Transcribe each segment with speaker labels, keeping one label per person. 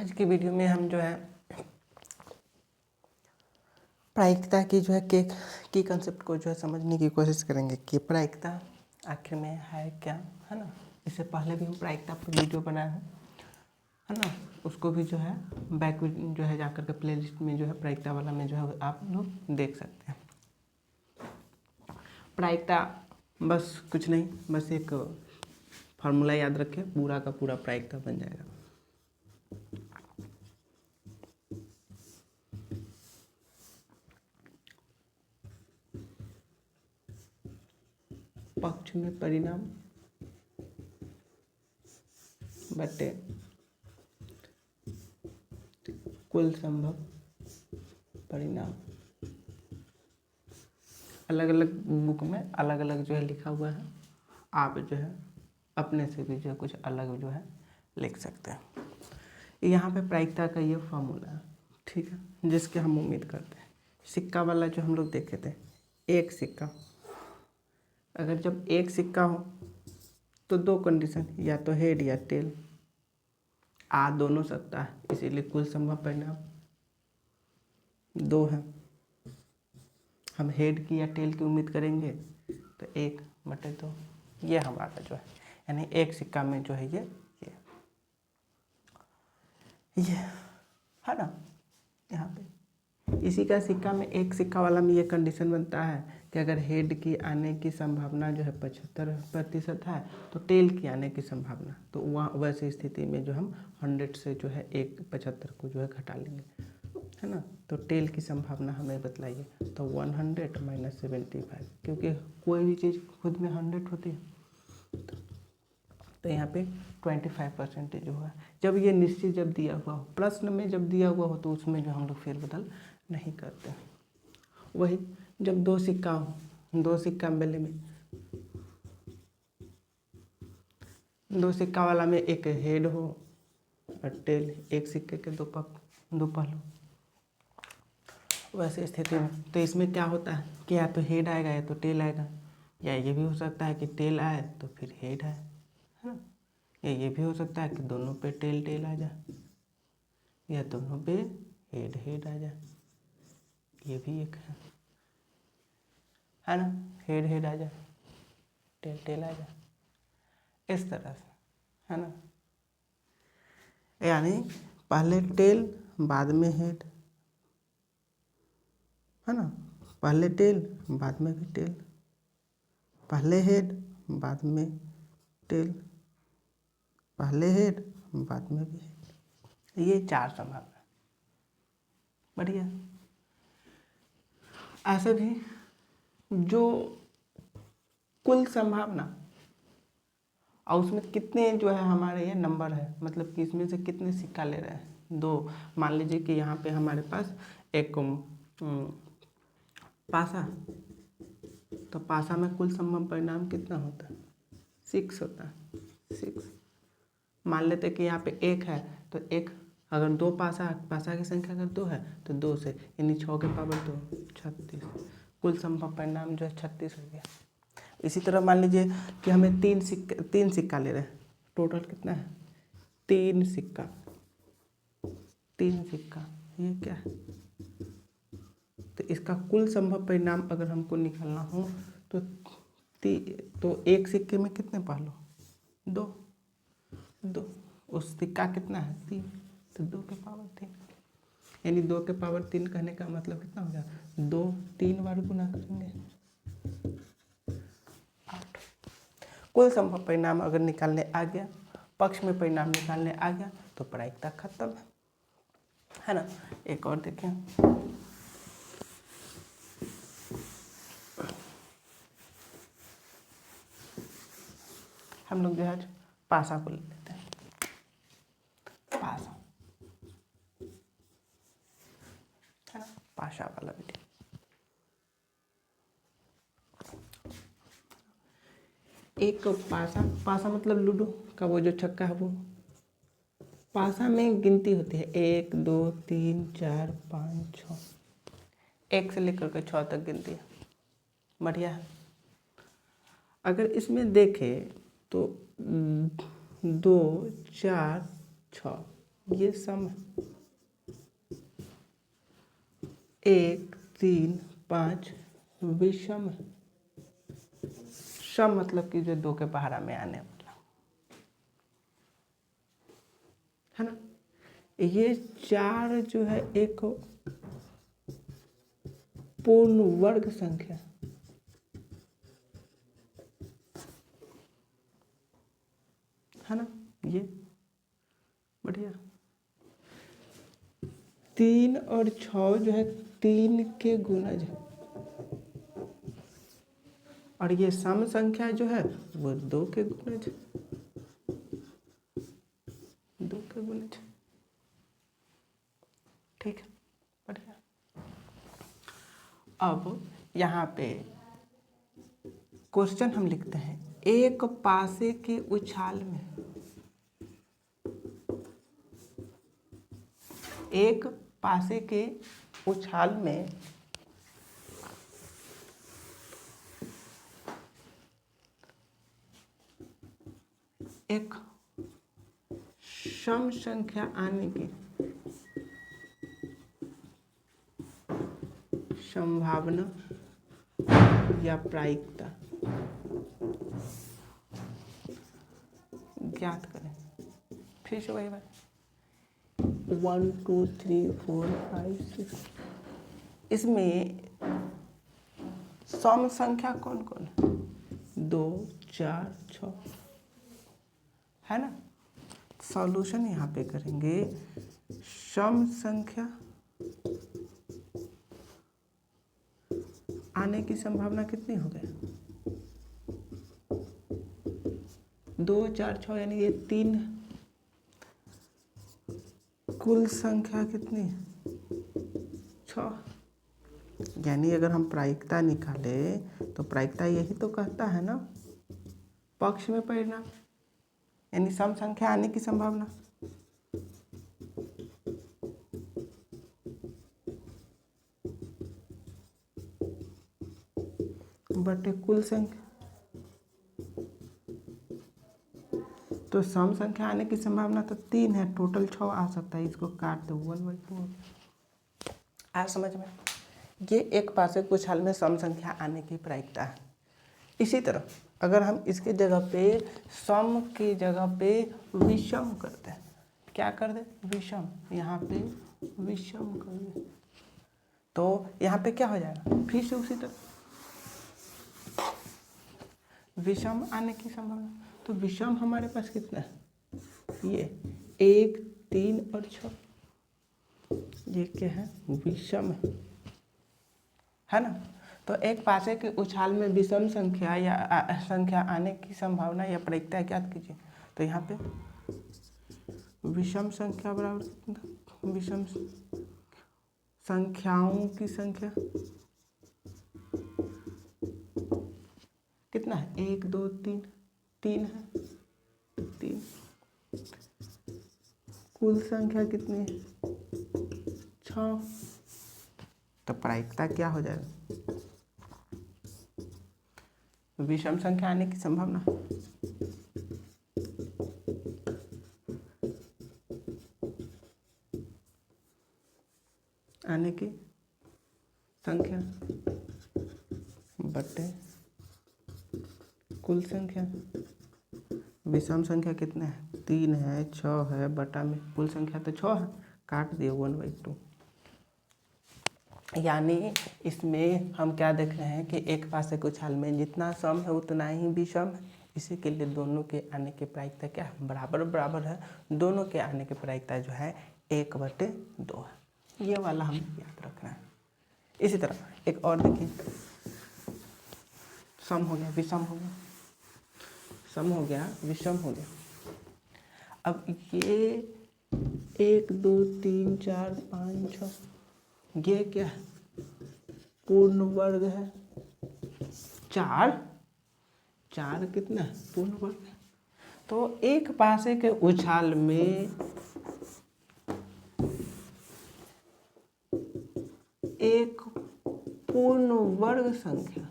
Speaker 1: आज की वीडियो में हम जो है प्रायिकता की जो है की कंसेप्ट को जो है समझने की कोशिश करेंगे कि प्रायिकता आखिर में है क्या, है ना। इससे पहले भी हम प्रायिकता पर वीडियो बनाए हैं, है ना। उसको भी जो है बैक जो है जाकर के प्लेलिस्ट में जो है प्रायिकता वाला में जो है आप लोग देख सकते हैं। प्रायिकता बस कुछ नहीं, बस एक फार्मूला याद रखें, पूरा का पूरा प्रायिकता बन जाएगा। पक्ष में परिणाम बटे कुल संभव परिणाम। अलग अलग बुक में अलग अलग जो है लिखा हुआ है, आप जो है अपने से भी जो है कुछ अलग जो है लिख सकते हैं। यहाँ पे प्रायिकता का ये फॉर्मूला है, ठीक है, जिसके हम उम्मीद करते हैं। सिक्का वाला जो हम लोग देखे थे, एक सिक्का, अगर जब एक सिक्का हो तो दो कंडीशन, या तो हेड या टेल, आ दोनों सकता है, इसीलिए कुल संभव परिणाम दो है। हम हेड की या टेल की उम्मीद करेंगे तो 1/2, ये हमारा जो है, यानी एक सिक्का में जो है ये है ना। यहाँ पे इसी का सिक्का में, एक सिक्का वाला में ये कंडीशन बनता है कि अगर हेड की आने की संभावना जो है 75% है तो टेल की आने की संभावना, तो वहाँ वैसी स्थिति में जो हम 100 से जो है 75 को जो है घटा लेंगे, है ना। तो टेल की संभावना हमें बतलाइए, तो 100 - 75, क्योंकि कोई भी चीज़ खुद में 100 होती है, तो यहाँ पे 25% हुआ। जब ये निश्चित जब दिया हुआ हो, प्रश्न में जब दिया हुआ हो, तो उसमें जो हम लोग फेरबदल नहीं करते। वही जब दो सिक्का हो, दो सिक्का बेले में, दो सिक्का वाला में एक हेड हो और टेल, एक सिक्के के दो पहलू, वैसे स्थिति में तो इसमें क्या होता है कि या तो हेड आएगा या तो टेल आएगा, या ये भी हो सकता है कि टेल आए तो फिर हेड आए, है ना। या ये भी हो सकता है कि दोनों पे टेल टेल आ जाए, या दोनों पे हेड हेड आ जाए, ये भी एक है ना, हेड हेड आ जाए, टेल टेल आ जाए, इस तरह से, है ना। यानी पहले टेल बाद में हेड, है ना, पहले टेल बाद में भी टेल, पहले हेड बाद में टेल, पहले हेड बाद में भी हेड, ये 4 संभावना। बढ़िया। ऐसे भी जो कुल संभावना और उसमें कितने जो है हमारे ये नंबर है, मतलब कि इसमें से कितने सिक्का ले रहे हैं, दो। मान लीजिए कि यहाँ पे हमारे पास एक पासा, तो पासा में कुल संभव परिणाम कितना होता है, 6 होता है, 6। मान लेते कि यहाँ पे एक है, तो एक, अगर दो पासा की संख्या अगर 2 है तो 2 से, यानी 6 के पावर 2, 36, कुल संभव परिणाम जो है 36 हो गया। इसी तरह मान लीजिए कि हमें तीन सिक्का ले रहे हैं, टोटल कितना है, 3 सिक्का, 3 सिक्का, ये क्या है, तो इसका कुल संभव परिणाम अगर हमको निकालना हो तो एक सिक्के में कितने पहलू, 2, उस सिक्का कितना है, 3, तो 2 के पावर 3, यानी 2 के पावर 3 कहने का मतलब कितना हो जाएगा, 2 3 बार गुना करेंगे, 8। कुल संभव परिणाम अगर निकालने आ गया, पक्ष में परिणाम निकालने आ गया, तो प्रायिकता खत्म है ना। एक और देखें, हम लोग जो है पासा को ले लेते हैं, पासा है ना, पासा वाला भी एक पासा मतलब लूडो का वो जो छक्का है, वो पासा में गिनती होती है 1 2 3 4 5 6, 1 से लेकर के 6 तक गिनती है। बढ़िया है। अगर इसमें देखें तो 2 4 6, ये सम 1 3 5 विषम सम मतलब कि जो 2 के पहाड़ा में आने वाला है ना। ये 4 जो है एक पूर्ण वर्ग संख्या है ना। ये बढ़िया। 3 और 6 जो है 3 के गुणज है और ये सम संख्या जो है वो 2 के गुणज, 2 के गुणज। ठीक है, बढ़िया। अब यहाँ पे क्वेश्चन हम लिखते हैं, एक पासे के उछाल में, एक पासे के उछाल में एक सम संख्या आने की संभावना या प्रायिकता ज्ञात करें। फिर से वही बात, 1 2 3 4 5 6, इसमें सम संख्या कौन कौन है? 2 4 6 है ना। सॉल्यूशन यहाँ पे करेंगे, सम संख्या आने की संभावना कितनी हो गई? 2 4 6 यानी ये 3, कुल संख्या कितनी? 6। यानी अगर हम प्रायिकता निकाले तो प्रायिकता यही तो कहता है ना, पक्ष में परिणाम, यानी सम संख्या आने की संभावना। बटे कुल संख्या, तो सम संख्या आने की संभावना तो 3 है, टोटल 6 आ सकता है। इसको काट दो, 1/2। आ समझ में? ये एक पासे के उछाल में सम संख्या आने की प्रायिकता है। इसी तरह अगर हम इसके जगह पे सम की जगह पे विषम करते हैं, क्या कर दे? विषम, यहाँ पे विषम कर दे, तो यहाँ पे क्या हो जाएगा? फिर से उसी तरह विषम आने की संभावना। तो विषम हमारे पास कितना है? ये 1 3 और 6, ये क्या है? विषम है ना। तो एक पासे के उछाल में विषम संख्या या संख्या आने की संभावना या प्रायिकता ज्ञात कीजिए। तो यहाँ पे विषम संख्या बराबर कितना? विषम संख्याओं की संख्या कितना है? 1 2 3, 3 है, 3। कुल संख्या कितनी है? 6। तो प्रायिकता क्या हो जाएगा? विषम संख्या आने की संभावना, आने की संख्या बटे कुल संख्या। विषम संख्या कितने है? 3 है, 6 है, बटा में कुल संख्या तो 6 है, काट दिए 1/2। यानी इसमें हम क्या देख रहे हैं कि एक पासे के उछाल में जितना सम है उतना ही विषम है। इसी के लिए दोनों के आने की प्रायिकता क्या है? बराबर बराबर है। दोनों के आने की प्रायिकता जो है 1/2 है। ये वाला हमें याद रखना है। इसी तरह एक और देखिए, सम हो गया, विषम हो गया, सम हो गया, विषम हो गया। अब ये 1 2 3 4 5 6, ये क्या है? पूर्ण वर्ग है। 4 कितना है? पूर्ण वर्ग है। तो एक पासे के उछाल में एक पूर्ण वर्ग संख्या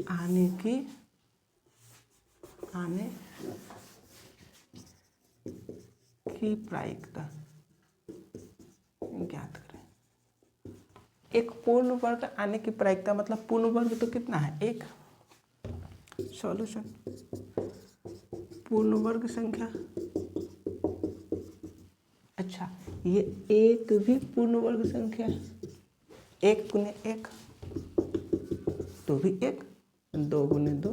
Speaker 1: आने की प्रायिकता ज्ञात करें। एक पूर्ण वर्ग आने की प्रायिकता मतलब पूर्ण वर्ग तो कितना है? एक। सॉल्यूशन पूर्ण वर्ग संख्या। अच्छा, ये एक भी पूर्ण वर्ग संख्या है। एक गुने एक तो भी एक, दो गुने दो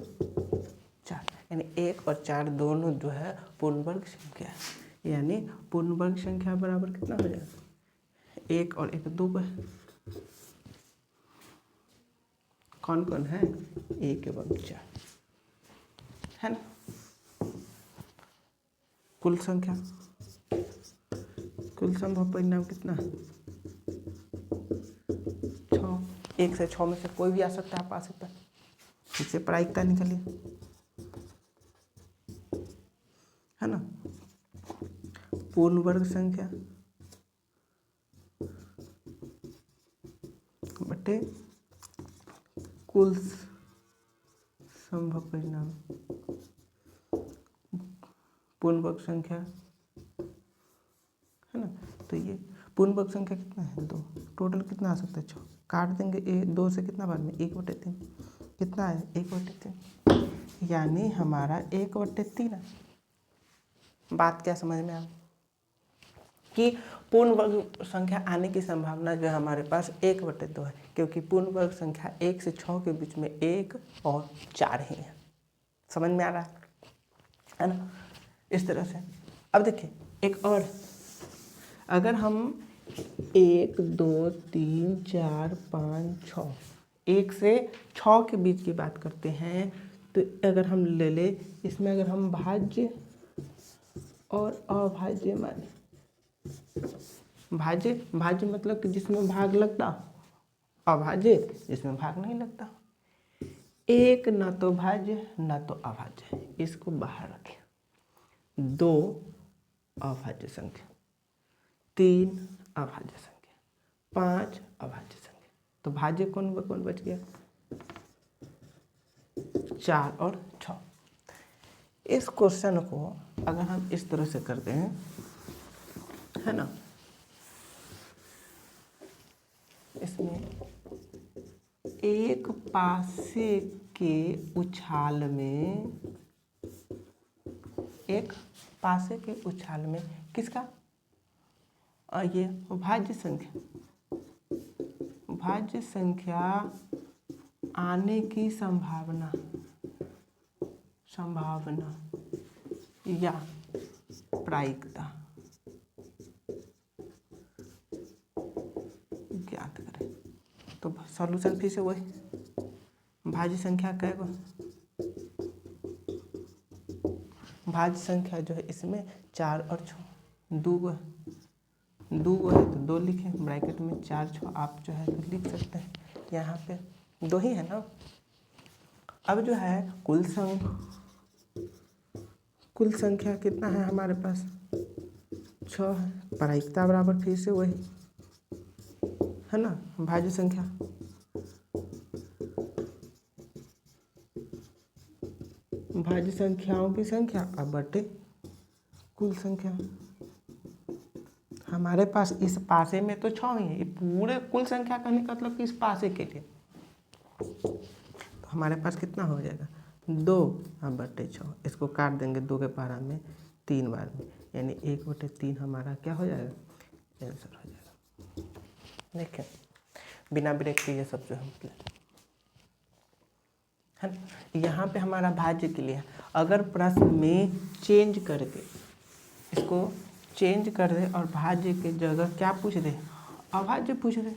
Speaker 1: चार, यानी एक और चार दोनों जो है पूर्ण वर्ग संख्या है। यानी पूर्ण वर्ग संख्या बराबर कितना हो जाएगा? एक और एक दो है। कौन कौन है? एक एवं चार है ना। कुल संख्या, कुल संभव परिणाम कितना है? 6। 1 से 6 में से कोई भी आ सकता है, आप आ सकता है। इससे प्रायिकता निकली है ना। पूर्ण वर्ग संख्या बटे कुल संभव परिणाम। पूर्ण वर्ग संख्या है ना। तो ये पूर्ण वर्ग संख्या कितना है? 2। टोटल कितना आ सकता है? 6। काट देंगे 2 से कितना बार में? 1/3 कितना है? 1/3 यानी हमारा 1/3 है। बात क्या समझ में आ कि पूर्ण वर्ग संख्या आने की संभावना जो है हमारे पास 1/2 है, क्योंकि पूर्ण वर्ग संख्या 1 से 6 के बीच में 1 और 4 ही है। समझ में आ रहा है ना। इस तरह से अब देखिए एक और, अगर हम 1 2 3 4 5 6 1 से 6 के बीच की बात करते हैं, तो अगर हम ले ले इसमें, अगर हम भाज्य और अभाज्य माने, भाज्य भाज्य मतलब कि जिसमें भाग लगता, अभाज्य जिसमें भाग नहीं लगता। एक न तो भाज्य न तो अभाज्य, इसको बाहर रखें। 2 अभाज्य संख्या, 3 अभाज्य संख्या, 5 अभाज्य संख्या। तो भाज्य कौन कौन बच गया? 4 और 6। इस क्वेश्चन को अगर हम इस तरह से करते हैं, है ना, इसमें एक पासे के उछाल में, एक पासे के उछाल में किसका? ये भाज्य संख्या, भाज्य संख्या आने की संभावना, संभावना या प्रायिकता ज्ञात करें। तो सॉल्यूशन फिर से वही, भाज्य संख्या कै गो? भाज्य संख्या जो है इसमें 4 और 6, 2 गो है, 2 गो है तो 2 लिखें ब्रैकेट में, 4 6 आप जो है तो लिख सकते हैं। यहाँ पे 2 ही है ना। अब जो है कुल संख्या कितना है हमारे पास? 6 है। प्रायिकता बराबर फिर से वही है ना, भाज्य संख्या, भाज्य संख्याओं की संख्या अब बटे कुल संख्या। हमारे पास इस पासे में तो 6 ही है, ये पूरे कुल संख्या का नहीं, मतलब कि इस पासे के लिए तो हमारे पास कितना हो जाएगा? 2 बटे 6। इसको काट देंगे 2 के पारा में 3 बार में, यानी 1/3 हमारा क्या हो जाएगा? आंसर हो जाएगा। देखिए बिना ब्रेक के ये सब जो है मतलब है ना। यहाँ पे हमारा भाज्य के लिए, अगर प्रश्न में चेंज करके इसको चेंज कर दे और भाज्य के जगह क्या पूछ दे? अभाज्य पूछ दे,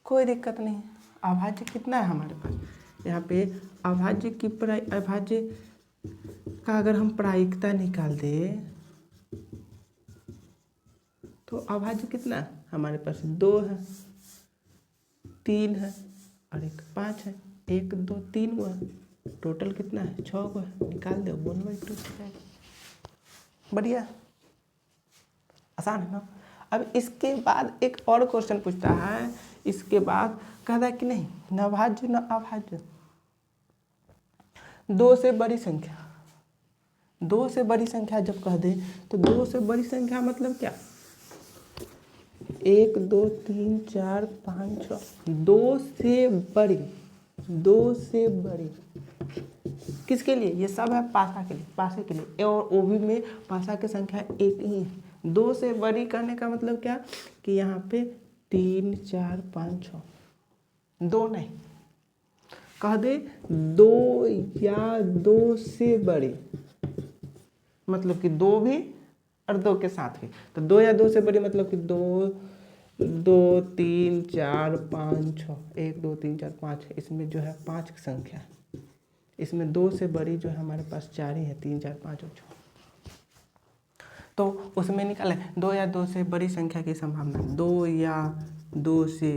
Speaker 1: कोई दिक्कत नहीं। अभाज्य कितना है हमारे पास? यहाँ पे अभाज्य की अभाज्य का अगर हम प्रायिकता निकाल दे तो अभाज्य कितना है हमारे पास? 2 है, 3 है और एक 5 है। 1 2 3 हुआ, टोटल कितना है? 6 को है, निकाल दो 1/2 बढ़िया, आसान है ना। अब इसके बाद एक और क्वेश्चन पूछता है, इसके बाद कहता है कि नहीं न भाज्य न अभाज्य, 2 से बड़ी संख्या, 2 से बड़ी संख्या जब कह दे तो 2 से बड़ी संख्या मतलब क्या, 1 2 3 4 5 6, 2 से बड़ी, 2 से बड़ी किसके लिए, ये सब है पासा के लिए, पासे के लिए, और वो भी में पासा की संख्या एक ही है। 2 से बड़ी कहने का मतलब क्या कि यहाँ पे 3 4 5 6, 2 नहीं, कह दे 2 या 2 से बड़ी, मतलब कि 2 भी और 2 के साथ भी, तो 2 या 2 से बड़ी मतलब कि 2 2 3 4 5 6, 1 2 3 4 5, इसमें जो है 5 की संख्या, इसमें 2 से बड़ी जो है हमारे पास 4 ही है, 3 4 5 और 6, तो उसमें निकाले 2 या 2 से बड़ी संख्या की संभावना, 2 या 2 से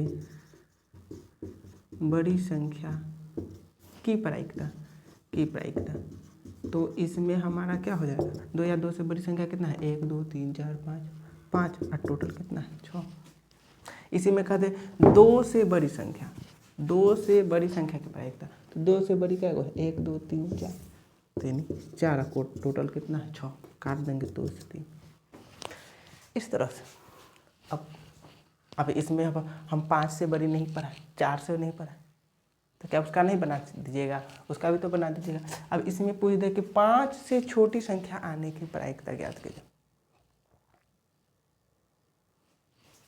Speaker 1: बड़ी संख्या की प्रायिकता, तो इसमें हमारा क्या हो जाएगा, 2 या 2 से बड़ी संख्या कितना है, 1 2 3 4 5 और टोटल कितना है 6। इसी में कहते 2 से बड़ी संख्या, 2 से बड़ी संख्या की प्रायिकता, तो 2 से बड़ी क्या होगा, 1 2 3 4, 3 4 को टोटल कितना है 6, काट देंगे 2 से 3, इस तरह से। अब इसमें अब हम 5 से बड़ी नहीं पढ़ा, 4 से नहीं पढ़ा, तो क्या उसका नहीं बना दीजिएगा, उसका भी तो बना दीजिएगा। अब इसमें पूछ दे कि 5 से छोटी संख्या आने की प्रायिकता ज्ञात कीजिए,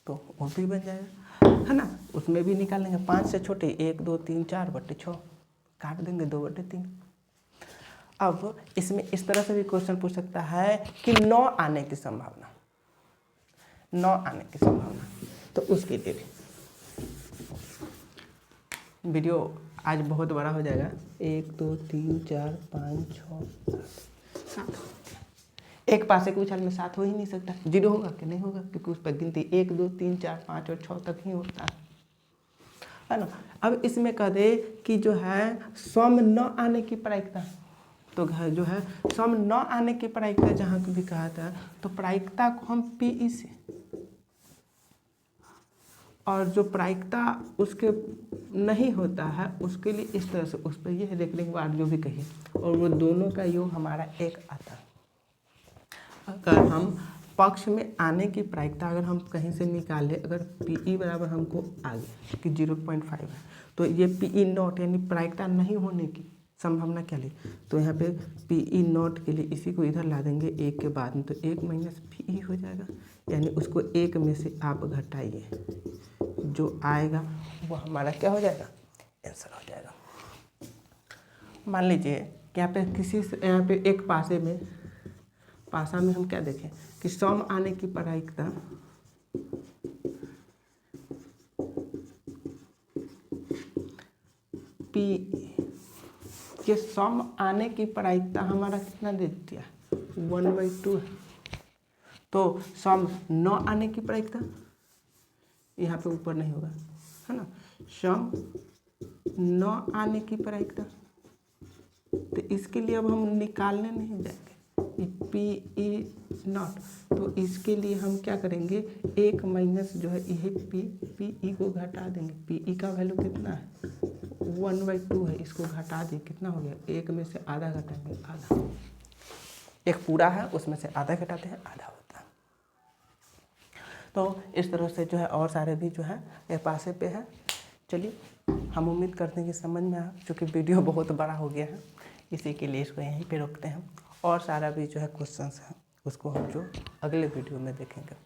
Speaker 1: तो वो भी बन जाएगा, है ना, उसमें भी निकालेंगे 5 से छोटे, 1 2 3 4 बटे 6, काट देंगे 2 बटे 3। अब इसमें इस तरह से भी क्वेश्चन पूछ सकता है कि 9 आने की संभावना, 9 आने की संभावना, तो उसके लिए भी वीडियो आज बहुत बड़ा हो जाएगा, 1 2 3 4 5 6 7, एक पासे के उछाल में 7 हो ही नहीं सकता, 0 होगा कि नहीं होगा, क्योंकि उस पर गिनती 1 2 3 4 5 और 6 तक ही होता है ना। अब इसमें कह दे कि जो है सम 9 आने की प्रायिकता, तो जो है सम 9 आने की प्रायिकता जहाँ भी कहा था, तो प्रायिकता को हम पी से, और जो प्रायिकता उसके नहीं होता है उसके लिए इस तरह से, उस पर ये देखने के बाद जो भी कहिए, और वो दोनों का योग हमारा 1 आता है। अगर हम पक्ष में आने की प्रायिकता अगर हम कहीं से निकालें, अगर पी बराबर हमको आ गया कि 0.5 है, तो ये पी नॉट यानी प्रायिकता नहीं होने की संभावना क्या ली, तो यहाँ पे पी नॉट के लिए इसी को इधर ला देंगे 1 के बाद में, तो 1 माइनस पी हो जाएगा, यानी उसको 1 में से आप घटाइए, जो आएगा वो हमारा क्या हो जाएगा, आंसर हो जाएगा। मान लीजिए कि यहाँ पे यहाँ पे एक पासा में हम क्या देखें कि सम आने की प्रायिकता पी, ये सम आने की प्रायिकता हमारा कितना दे दिया, 1/2 है, तो सम 9 आने की प्रायिकता यहाँ पे ऊपर नहीं होगा, है ना, सम 9 आने की प्रायिकता, तो इसके लिए अब हम निकालने नहीं जाएंगे पी नॉट, तो इसके लिए हम क्या करेंगे, 1 माइनस जो है ये पी को घटा देंगे, पी का वैल्यू कितना है 1/2 है, इसको घटा दिए कितना हो गया, 1 में से आधा घटाएंगे, आधा, एक पूरा है उसमें से आधा घटाते हैं, आधा होता है। तो इस तरह से जो है और सारे भी जो है ये पासे पे है। चलिए हम उम्मीद करते हैं कि समझ में आया, क्योंकि वीडियो बहुत बड़ा हो गया है, इसी के लिए इसको यहीं पे रोकते हैं, और सारा भी जो है क्वेश्चंस हैं उसको हम जो अगले वीडियो में देखेंगे।